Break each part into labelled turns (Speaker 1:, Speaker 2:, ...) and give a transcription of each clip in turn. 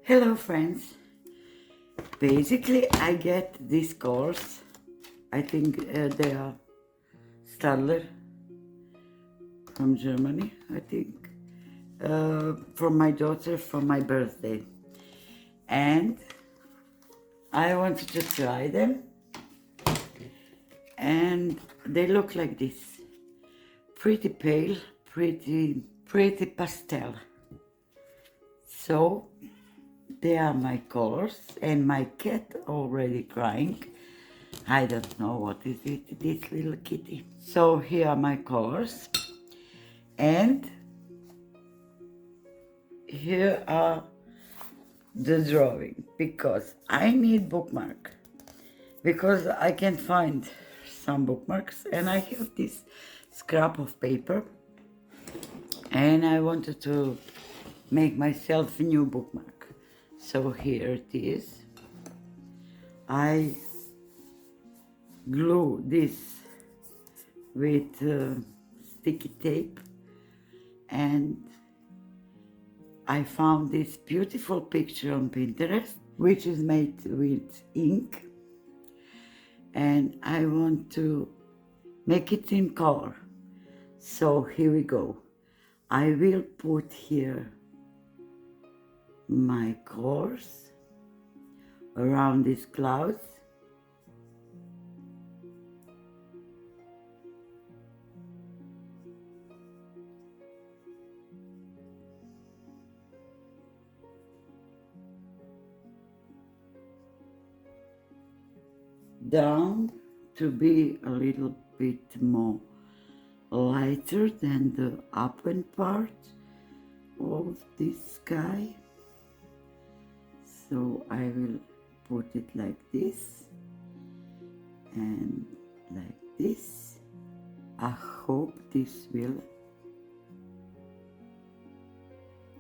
Speaker 1: Hello friends. Basically I get these colors. I think they are Stadtler from Germany, I think. From my daughter for my birthday. And I wanted to try them. And they look like this. Pretty pale, pretty pastel. So they are my colors, and my cat already crying. I don't know what is it, this little kitty. So here are my colors, and here are the drawing, because I need bookmark, because I can find some bookmarks, and I have this scrap of paper, and I wanted to make myself a new bookmark. So here it is. I glue this with sticky tape, and I found this beautiful picture on Pinterest, which is made with ink, and I want to make it in color. So here we go. I will put here my colors around these clouds. Down to be a little bit more lighter than the upper part of this sky. So I will put it like this and like this. I hope this will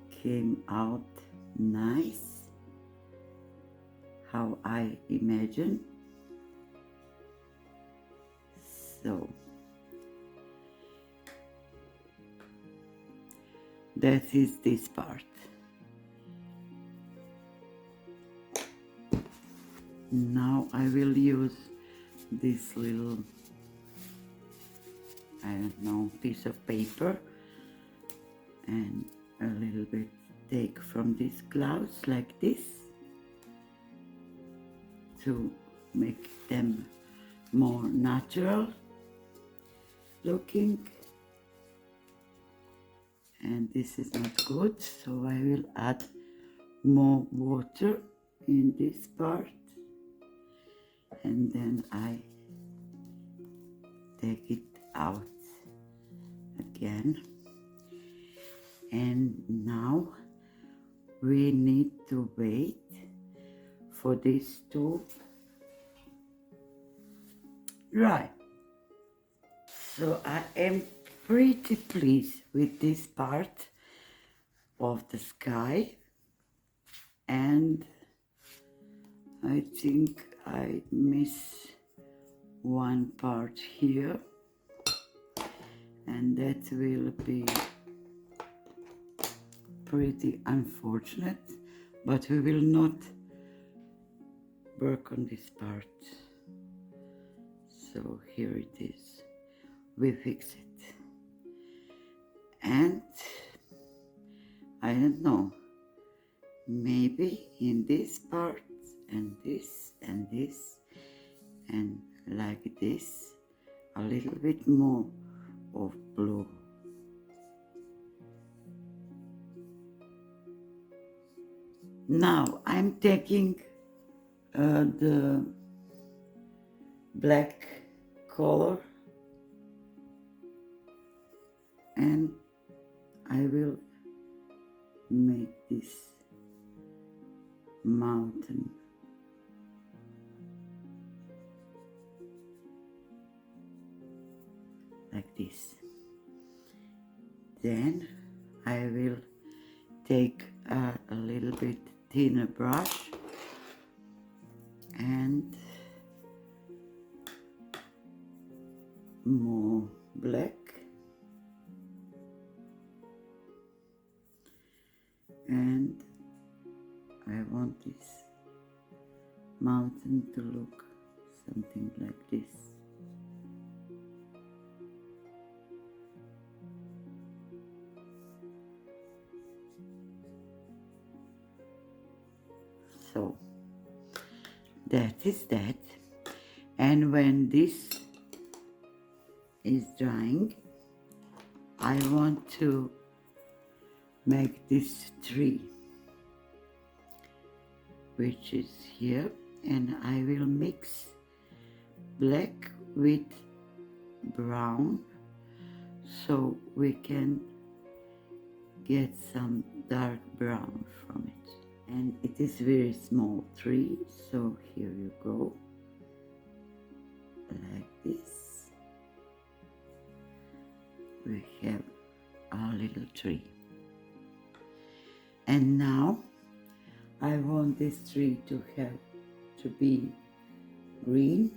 Speaker 1: came out nice, how I imagine. So that is this part. Now I will use this little, I don't know, piece of paper and a little bit take from these clouds like this to make them more natural looking. And this is not good, so I will add more water in this part, and then I take it out again. And now we need to wait for this to dry. So I am pretty pleased with this part of the sky, and I think I miss one part here, and that will be pretty unfortunate, but we will not work on this part. So here it is, we fix it. And I don't know, maybe in this part and this and this and like this, a little bit more of blue. Now I'm taking the black color, and I will make this mountain like this. Then I will take a little bit thinner brush and more black, and I want this mountain to look something like this. So that is that. And when this is drying, I want to make this tree, which is here, and I will mix black with brown so we can get some dark brown from it. And it is very small tree, so here you go, like this. We have our little tree. And now I want this tree to be green,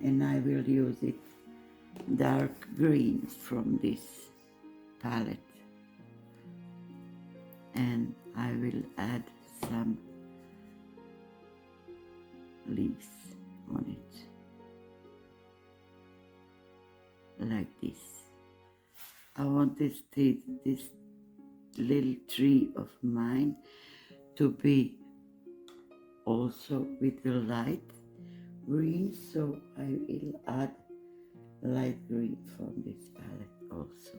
Speaker 1: and I will use it dark green from this palette, and I will add some leaves on it like this. I want this little tree of mine to be also with the light green, so I will add light green from this palette also,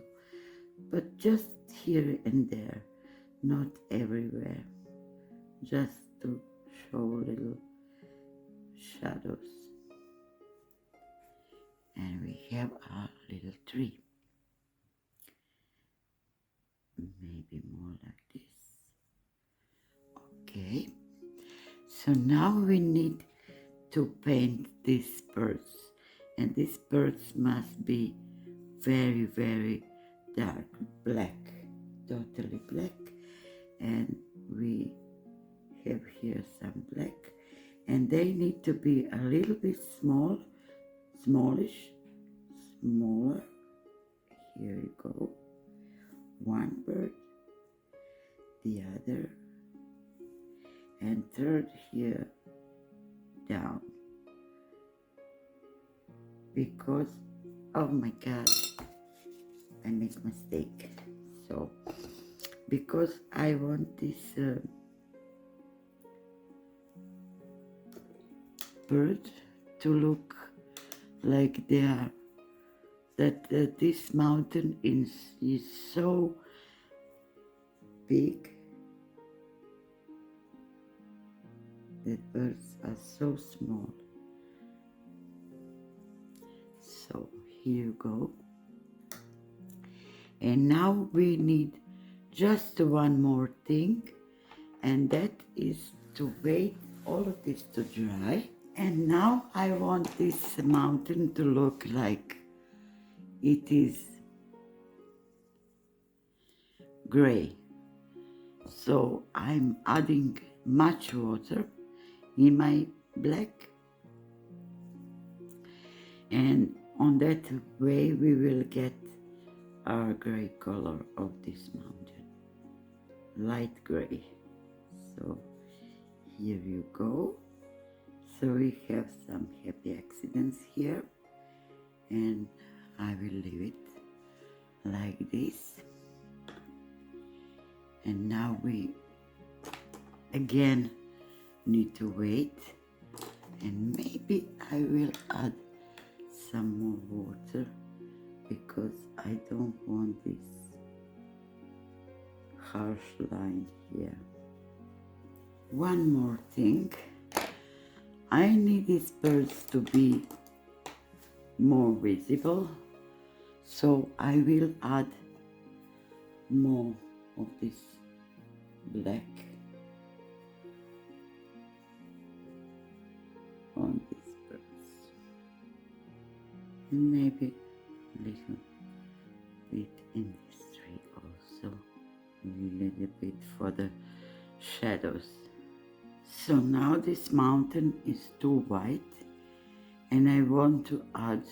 Speaker 1: but just here and there, not everywhere, just to show little shadows. And we have our little tree. Maybe more like this. Okay, so now we need to paint these birds, and these birds must be very, very dark black, totally black. And we have here some black, and they need to be a little bit smaller. Here you go, one bird, the other, and third here down, because, oh my god, I make mistake. So because I want this bird to look like they are, that this mountain is so big, the birds are so small. So here you go. And now we need just one more thing, and that is to wait all of this to dry. And now I want this mountain to look like it is gray. So I'm adding much water in my black, and on that way we will get our gray color of this mountain, light gray. So here you go. So we have some happy accidents here, and I will leave it like this. And now we again need to wait, and maybe I will add some more water because I don't want this harsh line here. One more thing, I need these birds to be more visible, so I will add more of this black on these birds, and maybe a little bit in this tree also, a little bit for the shadows. So now this mountain is too white, and I want to add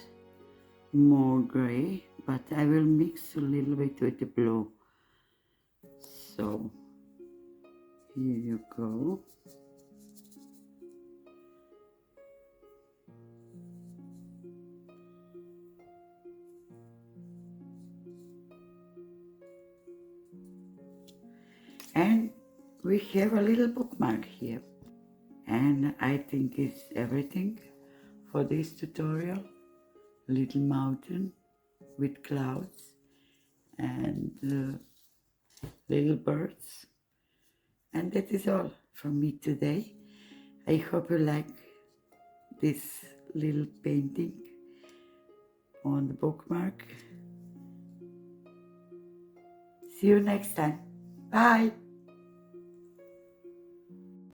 Speaker 1: more gray, but I will mix a little bit with the blue. So here you go. And we have a little bookmark here. And I think it's everything for this tutorial. Little mountain with clouds and little birds. And that is all from me today. I hope you like this little painting on the bookmark. See you next time. Bye.